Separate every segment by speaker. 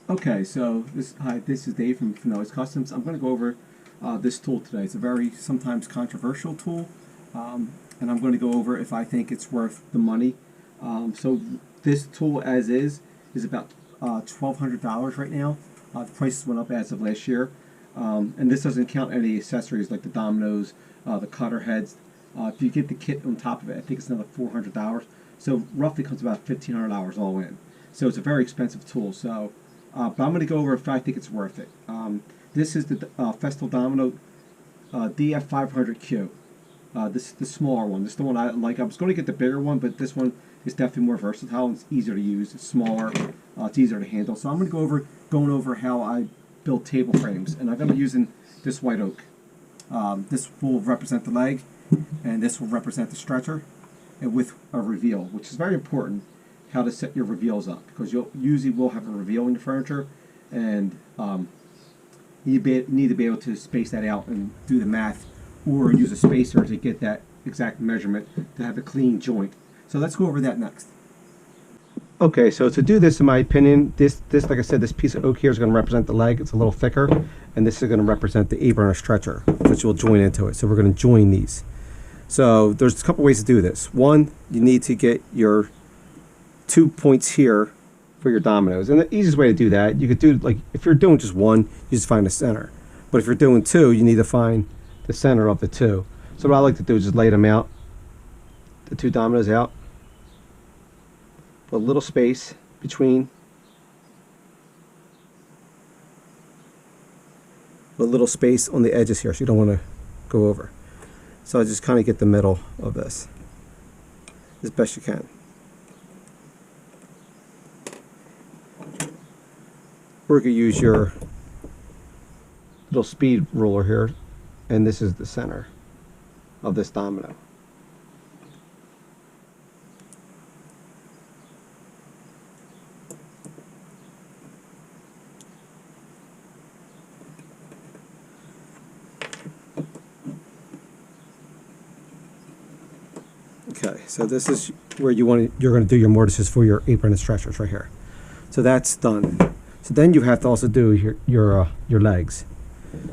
Speaker 1: Okay, so this is Dave from Fino's Customs. I'm going to go over this tool today. It's a very sometimes controversial tool, and I'm going to go over if I think it's worth the money. So this tool, as is about $1,200 right now. The prices went up as of last year, and this doesn't count any accessories like the dominoes, the cutter heads. If you get the kit on top of it, I think it's another $400. So roughly comes about $1,500 all in. So it's a very expensive tool. So. But I'm going to go over if I think it's worth it. This is the Festool Domino DF 500Q. This is the smaller one. This is the one I like. I was going to get the bigger one, but this one is definitely more versatile. It's easier to use. It's smaller. It's easier to handle. So I'm going to going over how I build table frames, and I'm going to be using this white oak. This will represent the leg, and this will represent the stretcher, and with a reveal, which is very important. How to set your reveals up, because you'll usually will have a reveal in your furniture, and you need to be able to space that out and do the math, or use a spacer to get that exact measurement to have a clean joint. So let's go over that next. Okay, so to do this, in my opinion, this like I said, this piece of oak here is going to represent the leg. It's a little thicker, and this is going to represent the apron or stretcher, which will join into it. So we're going to join these. So there's a couple ways to do this. One, you need to get your 2 points here for your dominoes, and the easiest way to do that, you could do, like, if you're doing just one, you just find the center, but if you're doing two, you need to find the center of the two. So what I like to do is just lay them out, the two dominoes out, put a little space between, a little space on the edges here, so you don't want to go over. So I just kind of get the middle of this as best you can. Or you could use your little speed ruler here, and this is the center of this domino. Okay, so this is where you're going to do your mortises for your apron and stretchers right here. So that's done. So then you have to also do your legs.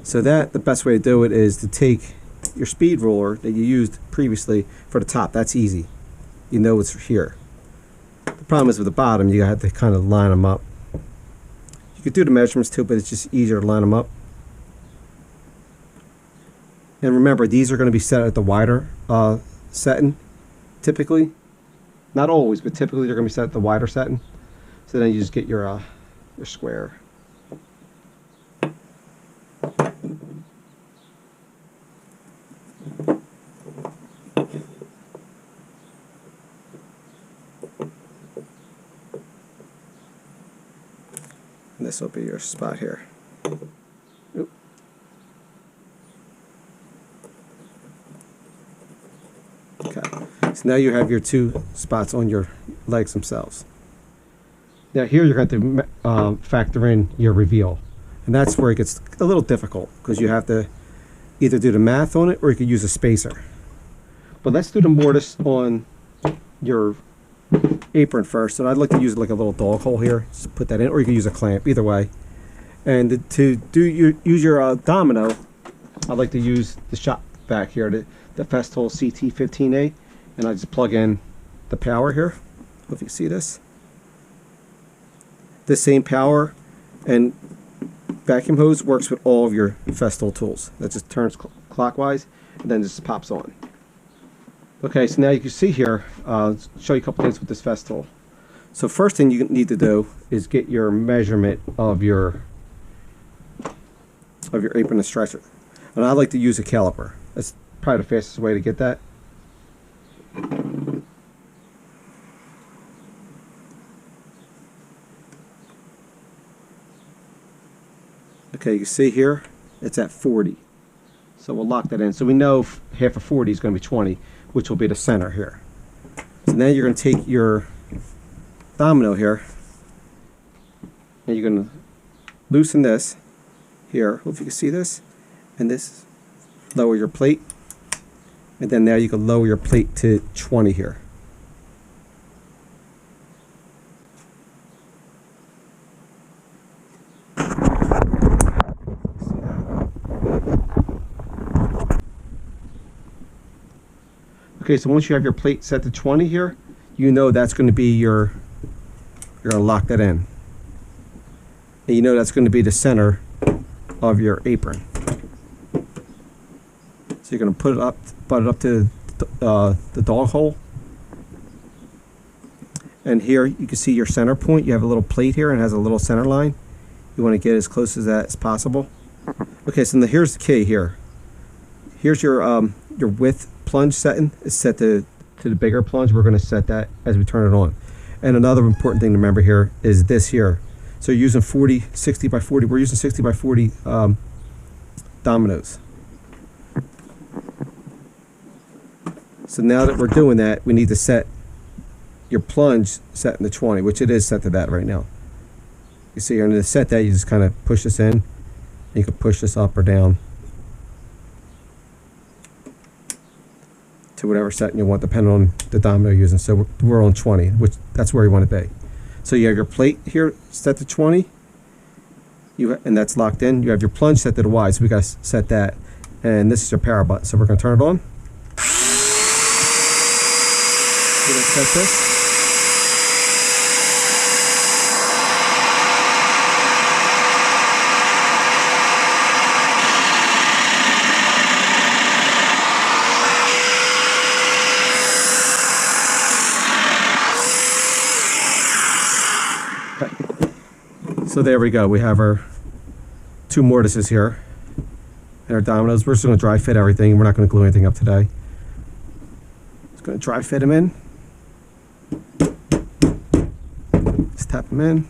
Speaker 1: So that the best way to do it is to take your speed ruler that you used previously for the top. That's easy. You know it's here. The problem is with the bottom, you have to kind of line them up. You could do the measurements too, but it's just easier to line them up. And remember, these are going to be set at the wider setting, typically. Not always, but typically they're going to be set at the wider setting. So then you just get your square. And this will be your spot here. Oop. Okay, so now you have your two spots on your legs themselves. Now here you're going to factor in your reveal, and that's where it gets a little difficult, because you have to either do the math on it or you could use a spacer. But let's do the mortise on your apron first. So I'd like to use like a little dog hole here, just put that in, or you can use a clamp, either way. And to use your domino, I'd like to use the shop vac here, the Festool CT15A, and I just plug in the power here. If you see this. This same power and vacuum hose works with all of your Festool tools. That just turns clockwise and then just pops on. Okay, so now you can see here, show you a couple things with this Festool. So first thing you need to do is get your measurement of your apron and stretcher. And I like to use a caliper. That's probably the fastest way to get that. Okay, you can see here, it's at 40. So we'll lock that in. So we know half of 40 is going to be 20, which will be the center here. So now you're going to take your domino here, and you're going to loosen this here. Hope you can see this. And this, lower your plate. And then now you can lower your plate to 20 here. Okay, so once you have your plate set to 20 here, you know that's going to be your, you're going to lock that in. And you know that's going to be the center of your apron. So you're going to put it up, butt it up to the dog hole. And here you can see your center point. You have a little plate here and it has a little center line. You want to get as close as that as possible. Okay, so here's the key here. Here's your width plunge setting. It's set to the bigger plunge. We're going to set that as we turn it on. And another important thing to remember here is this here. So you're using 60 by 40. We're using 60 by 40 dominoes. So now that we're doing that, we need to set your plunge set in the 20, which it is set to that right now. You see, under the set that, you just kind of push this in. You can push this up or down to whatever setting you want, depending on the domino you're using. So we're on 20, which that's where you want to be. So you have your plate here set to 20, and that's locked in. You have your plunge set to the Y, so we got to set that. And this is your power button. So we're going to turn it on. We're going to set this. So there we go. We have our 2 mortises here and our dominoes. We're just going to dry fit everything. We're not going to glue anything up today. Just going to dry fit them in. Just tap them in.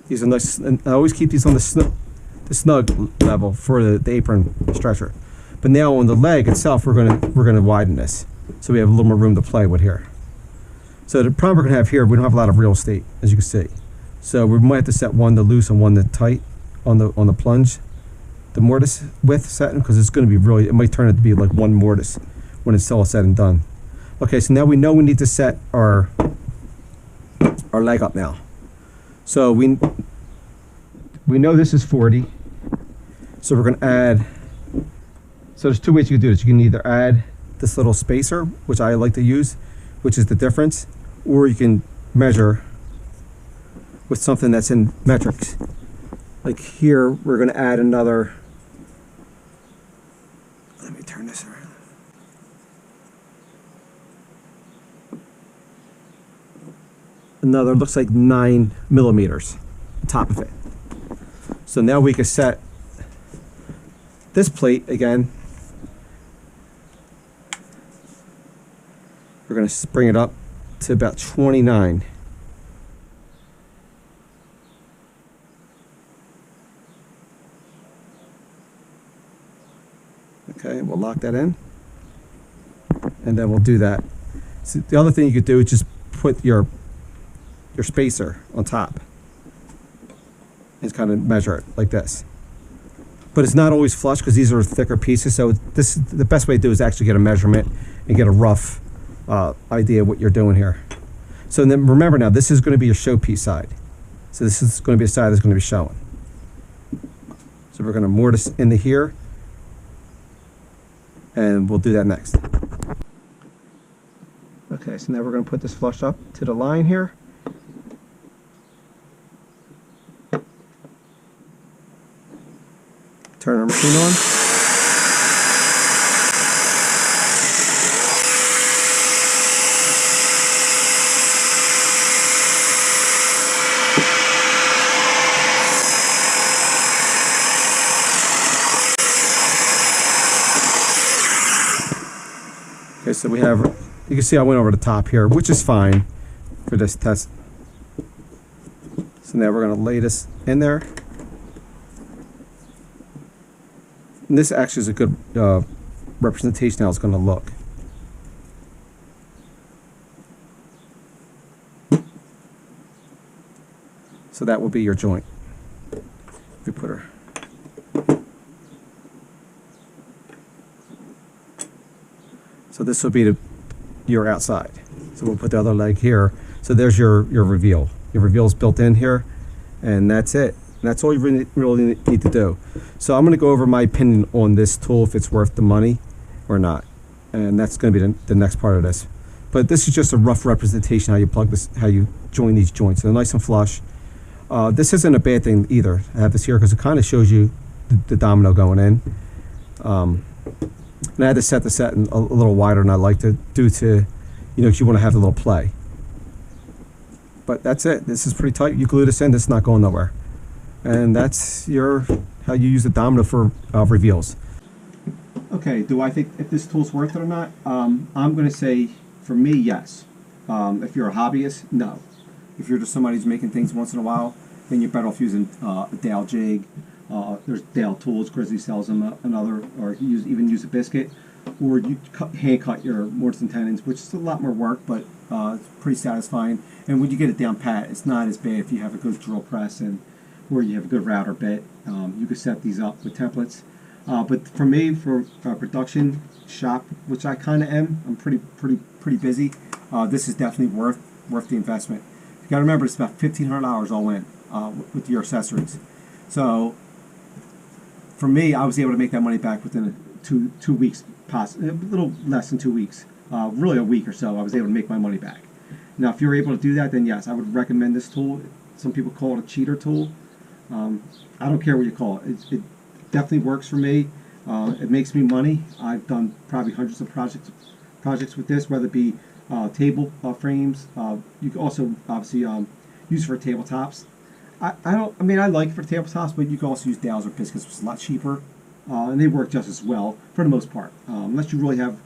Speaker 1: These are nice, and I always keep these on the snug level for the apron stretcher. But now on the leg itself, we're going to widen this, so we have a little more room to play with here. So the problem we're going to have here, we don't have a lot of real estate, as you can see. So we might have to set one to loose and one to tight on the plunge, the mortise width setting, because it's going to be really, it might turn it to be like one mortise when it's all said and done. Okay, so now we know we need to set our leg up now. So we know this is 40. So we're going to add. So there's 2 ways you can do this. You can either add this little spacer, which I like to use, which is the difference, or you can measure with something that's in metrics. Like here, we're going to add another, let me turn this around. Another, looks like 9 millimeters, top of it. So now we can set this plate again. We're going to bring it up to about 29. Okay, we'll lock that in, and then we'll do that. So the other thing you could do is just put your spacer on top and kind of measure it like this. But it's not always flush because these are thicker pieces, so the best way to do is actually get a measurement and get a rough idea of what you're doing here. So then remember now, this is going to be your showpiece side. So this is going to be a side that's going to be showing. So we're going to mortise into here, and we'll do that next. Okay, so now we're going to put this flush up to the line here. Turn our machine on. Okay, so we have, you can see I went over the top here, which is fine for this test. So now we're going to lay this in there. And this actually is a good representation how it's going to look. So that will be your joint. We put her. So this will be your outside. So we'll put the other leg here. So there's your reveal. Your reveal is built in here, and that's it. And that's all you really need to do. So I'm going to go over my opinion on this tool, if it's worth the money or not. and that's going to be the next part of this. But this is just a rough representation how you plug this, how you join these joints. They're nice and flush. This isn't a bad thing either. I have this here because it kind of shows you the domino going in. And I had to set the set a little wider than I like to, due to, you know, because you want to have a little play. But that's it. This is pretty tight. You glue this in, this is not going nowhere. And that's how you use the domino for reveals. Okay, do I think if this tool's worth it or not? I'm going to say, for me, yes. If you're a hobbyist, no. If you're just somebody who's making things once in a while, then you're better off using a Dale jig. There's Dale tools, Grizzly sells them, another, or even use a biscuit. Or you hand cut your mortise and tenons, which is a lot more work, but it's pretty satisfying. And when you get it down pat, it's not as bad if you have a good drill press and where you have a good router bit. You can set these up with templates. But for me, for production shop, which I kind of am, I'm pretty busy. This is definitely worth the investment. You got to remember, it's about $1,500 all in with your accessories. So for me, I was able to make that money back within two weeks, possibly a little less than 2 weeks. Really a week or so, I was able to make my money back. Now, if you're able to do that, then yes, I would recommend this tool. Some people call it a cheater tool. I don't care what you call it. It definitely works for me. It makes me money. I've done probably hundreds of projects with this, whether it be table frames. You can also obviously use it for tabletops. I mean, I like it for tabletops, but you can also use dowels or biscuits, which is a lot cheaper, and they work just as well for the most part. Unless you really have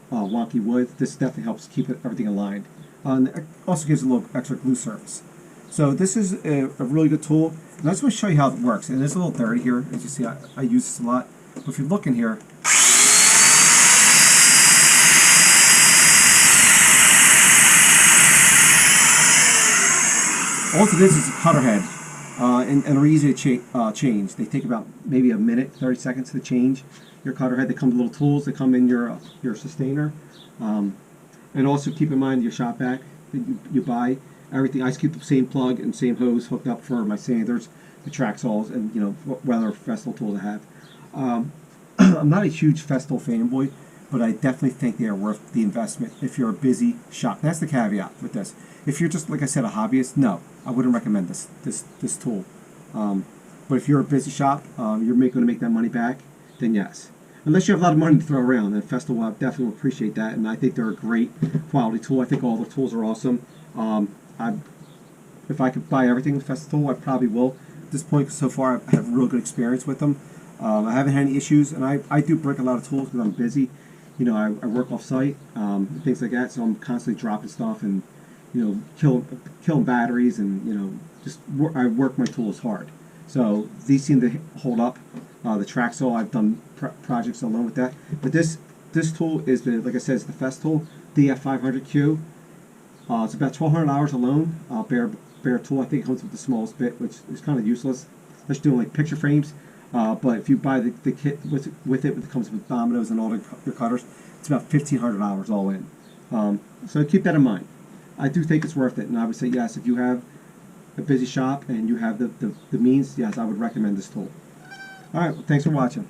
Speaker 1: wonky wood, this definitely helps keep everything aligned. And it also gives a little extra glue surface. So this is a really good tool. And I just want to show you how it works. And it's a little dirty here. As you see, I use this a lot. But if you look in here, all it is a cutter head. And they're easy to change. They take about maybe a minute, 30 seconds to change your cutter head. They come with little tools. They come in your sustainer. And also keep in mind your shop vac that you buy. Everything, I just keep the same plug and same hose hooked up for my sanders, the track saws, and whatever Festool tools I have. I'm not a huge Festool fanboy, but I definitely think they are worth the investment if you're a busy shop. That's the caveat with this. If you're just, like I said, a hobbyist, no, I wouldn't recommend this tool. But if you're a busy shop, you're going to make that money back, then yes. Unless you have a lot of money to throw around, then Festool will definitely appreciate that, and I think they're a great quality tool. I think all the tools are awesome. If I could buy everything with Festool, I probably will at this point, because so far I have a real good experience with them. I haven't had any issues, and I do break a lot of tools because I'm busy. I work off site, things like that, so I'm constantly dropping stuff and killing batteries, and I work my tools hard. So these seem to hold up. The track saw, I've done projects along with that. But this tool is like I said, it's the Festool DF 500Q. It's about $1,200 alone. Bare tool. I think it comes with the smallest bit, which is kind of useless. Unless you're doing like picture frames. But if you buy the kit with it comes with dominoes and all your cutters, it's about $1,500 all in. So keep that in mind. I do think it's worth it, and I would say yes, if you have a busy shop and you have the means, yes, I would recommend this tool. All right, well, thanks for watching.